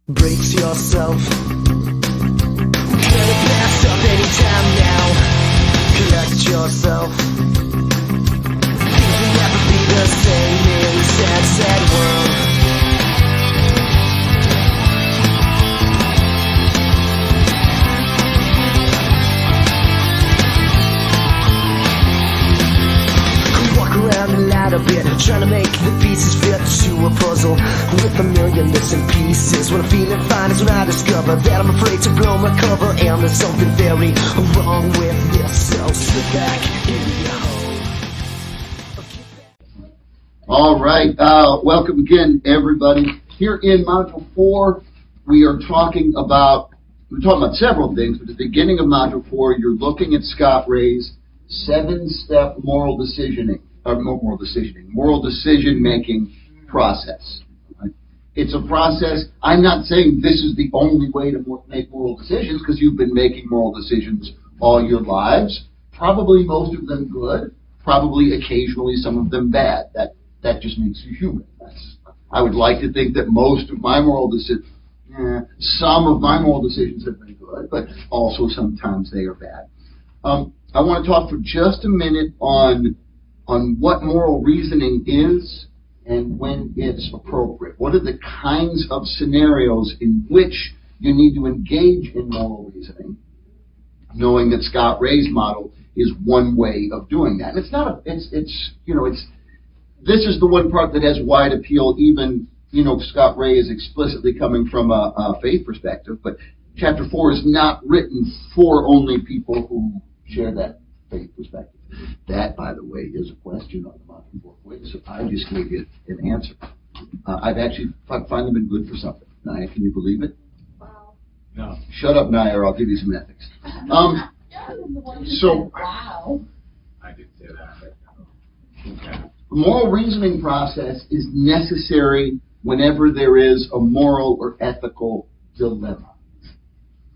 Brace yourself. Better pass up anytime now. Collect yourself. Things will never be the same in a sad, sad world. Walk around the light a bit, trying to make the pieces fit to a puzzle with a million missing pieces. When I'm feeling fine is when I discover that I'm afraid to blow my cover, and there's something very wrong with this. So slip back in your hole. All right, welcome again, everybody. Here in Module 4, we're talking about several things, but at the beginning of Module 4, you're looking at Scott Ray's 7-step moral decision-making process. Right? It's a process. I'm not saying this is the only way to make moral decisions, because you've been making moral decisions all your lives. Probably most of them good. Probably occasionally some of them bad. That just makes you human. I would like to think that most of my moral decisions, some of my moral decisions have been good, but also sometimes they are bad. I want to talk for just a minute on what moral reasoning is and when it's appropriate. What are the kinds of scenarios in which you need to engage in moral reasoning, knowing that Scott Ray's model is one way of doing that. And this is the one part that has wide appeal. Even, Scott Ray is explicitly coming from a faith perspective, but Chapter 4 is not written for only people who share that faith perspective. That, by the way, is a question on the Module 4 quiz, so I just gave you an answer. I've actually finally been good for something. Naya, can you believe it? Wow. No. Shut up, Naya, or I'll give you some ethics. Wow. I did say that. Okay. The moral reasoning process is necessary whenever there is a moral or ethical dilemma.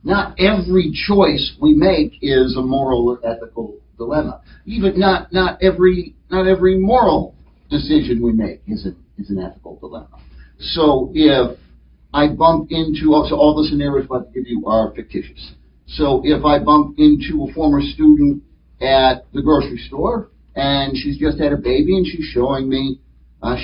Not every choice we make is a moral or ethical dilemma. Even not every moral decision we make is an ethical dilemma. So if I bump into all the scenarios I'm about to give you are fictitious. So if I bump into a former student at the grocery store and she's just had a baby and she's showing me her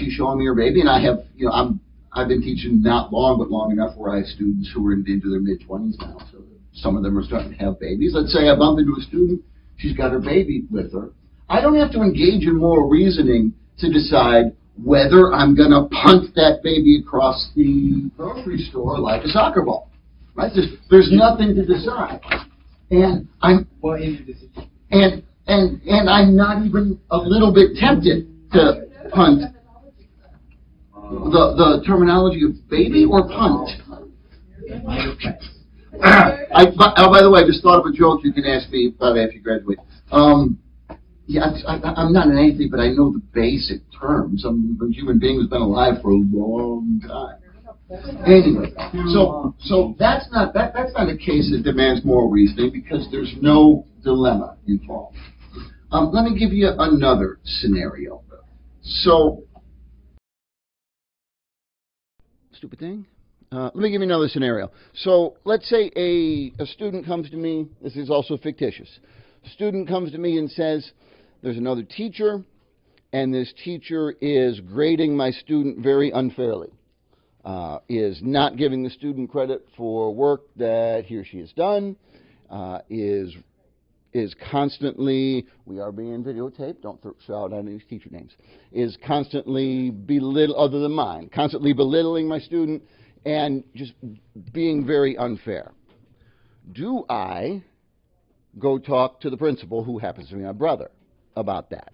baby, and I've been teaching not long, but long enough where I have students who are into their mid-20s now, so some of them are starting to have babies. Let's say I bump into a student, she's got her baby with her. I don't have to engage in moral reasoning to decide whether I'm going to punt that baby across the grocery store like a soccer ball. Right? There's nothing to decide. And I'm not even a little bit tempted to punt. The terminology of baby or punt? By the way, I just thought of a joke you can ask me about after you graduate. I'm not an atheist, but I know the basic terms. I'm a human being who's been alive for a long time. Anyway, so that's not a case that demands moral reasoning because there's no dilemma involved. Let me give you another scenario. So, stupid thing. Let me give you another scenario. So let's say a student comes to me. This is also fictitious. A student comes to me and says, there's another teacher, and this teacher is grading my student very unfairly, is not giving the student credit for work that he or she has done, is constantly, we are being videotaped, don't shout out any teacher names, is constantly other than mine, constantly belittling my student and just being very unfair. Do I go talk to the principal, who happens to be my brother, about that?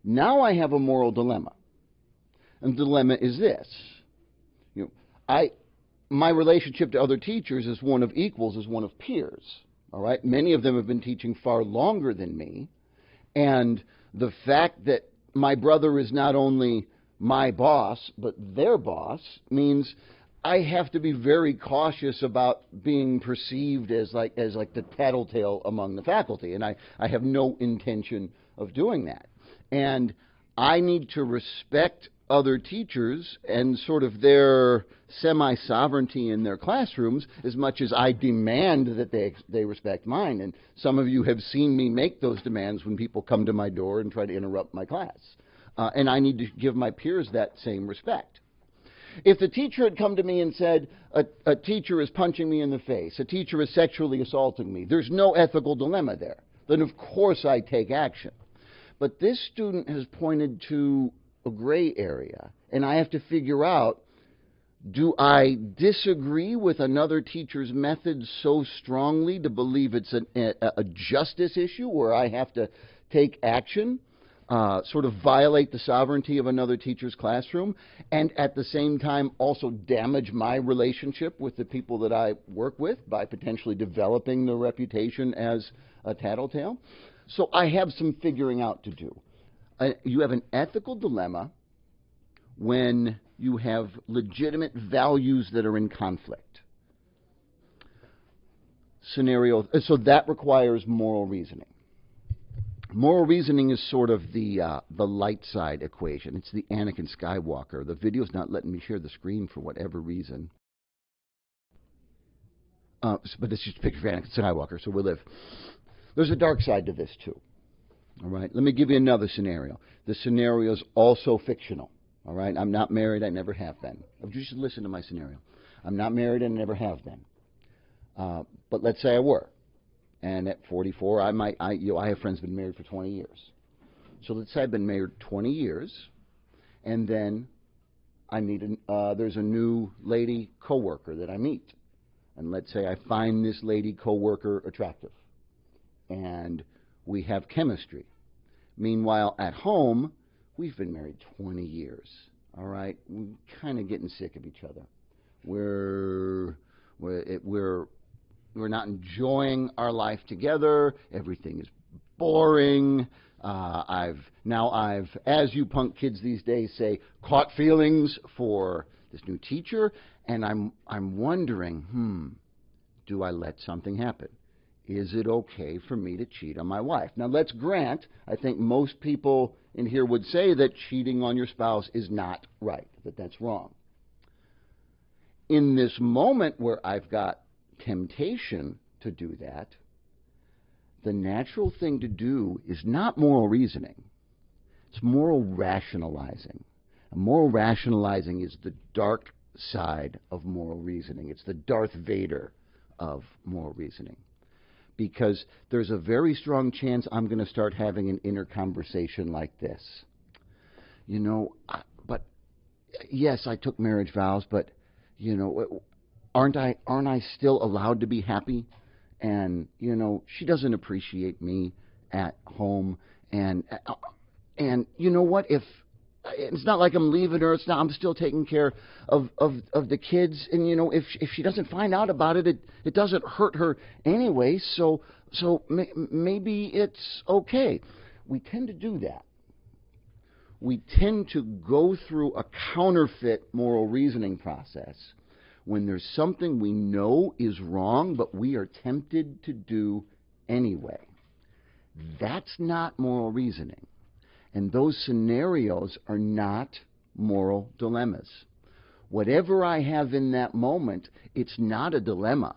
Now I have a moral dilemma. And the dilemma is this. My relationship to other teachers is one of equals, is one of peers. All right? Many of them have been teaching far longer than me. And the fact that my brother is not only my boss, but their boss, means I have to be very cautious about being perceived as like the tattletale among the faculty. And I have no intention of doing that. And I need to respect other teachers and sort of their semi-sovereignty in their classrooms as much as I demand that they respect mine. And some of you have seen me make those demands when people come to my door and try to interrupt my class. And I need to give my peers that same respect. If the teacher had come to me and said, a teacher is punching me in the face, a teacher is sexually assaulting me, there's no ethical dilemma there. Then of course I take action. But this student has pointed to a gray area, and I have to figure out, do I disagree with another teacher's methods so strongly to believe it's a justice issue where I have to take action, sort of violate the sovereignty of another teacher's classroom, and at the same time also damage my relationship with the people that I work with by potentially developing the reputation as a tattletale? So I have some figuring out to do. You have an ethical dilemma when you have legitimate values that are in conflict. So that requires moral reasoning. Moral reasoning is sort of the light side equation. It's the Anakin Skywalker. The video's not letting me share the screen for whatever reason. But it's just a picture of Anakin Skywalker, so we'll live. There's a dark side to this, too. All right? Let me give you another scenario. The scenario is also fictional. All right? I'm not married. I never have been. You should listen to my scenario. I'm not married and never have been. But let's say I were. And at 44, I have friends who've been married for 20 years. So let's say I've been married 20 years, and then I meet there's a new lady coworker that I meet. And let's say I find this lady coworker attractive. And we have chemistry. Meanwhile, at home, we've been married 20 years. All right? We're kind of getting sick of each other. We're not enjoying our life together. Everything is boring. I've, as you punk kids these days say, caught feelings for this new teacher, and I'm wondering, do I let something happen? Is it okay for me to cheat on my wife? Now, let's grant, I think most people in here would say that cheating on your spouse is not right, that that's wrong. In this moment where I've got temptation to do that, the natural thing to do is not moral reasoning. It's moral rationalizing. And moral rationalizing is the dark side of moral reasoning. It's the Darth Vader of moral reasoning. Because there's a very strong chance I'm going to start having an inner conversation like this. You know, but yes, I took marriage vows, but, you know, aren't I still allowed to be happy? And, you know, she doesn't appreciate me at home. And you know what? If it's not like I'm leaving her, I'm still taking care of the kids. And, you know, if she doesn't find out about it, it doesn't hurt her anyway. So maybe it's okay. We tend to do that. We tend to go through a counterfeit moral reasoning process when there's something we know is wrong, but we are tempted to do anyway. That's not moral reasoning. And those scenarios are not moral dilemmas. Whatever I have in that moment, it's not a dilemma.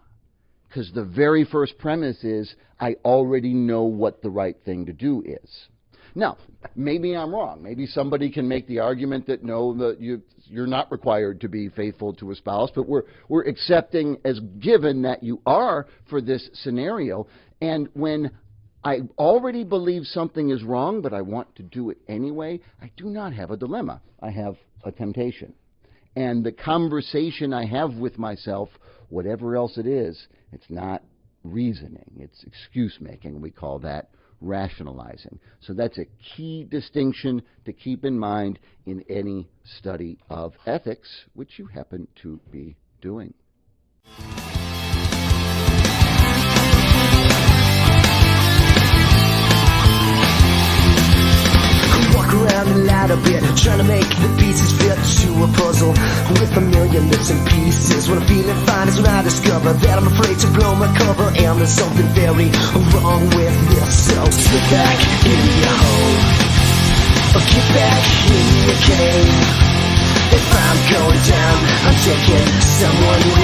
Because the very first premise is, I already know what the right thing to do is. Now, maybe I'm wrong. Maybe somebody can make the argument that no, you're not required to be faithful to a spouse, but we're accepting as given that you are for this scenario. And when I already believe something is wrong, but I want to do it anyway, I do not have a dilemma. I have a temptation. And the conversation I have with myself, whatever else it is, it's not reasoning. It's excuse-making. We call that rationalizing. So that's a key distinction to keep in mind in any study of ethics, which you happen to be doing. Walk around a lot a bit, trying to make the pieces fit to a puzzle with a million missing pieces. When I'm feeling fine is when I discover that I'm afraid to blow my cover, and there's something very wrong with this. So sit back in your hole, or get back in your a cave. If I'm going down, I'm taking someone with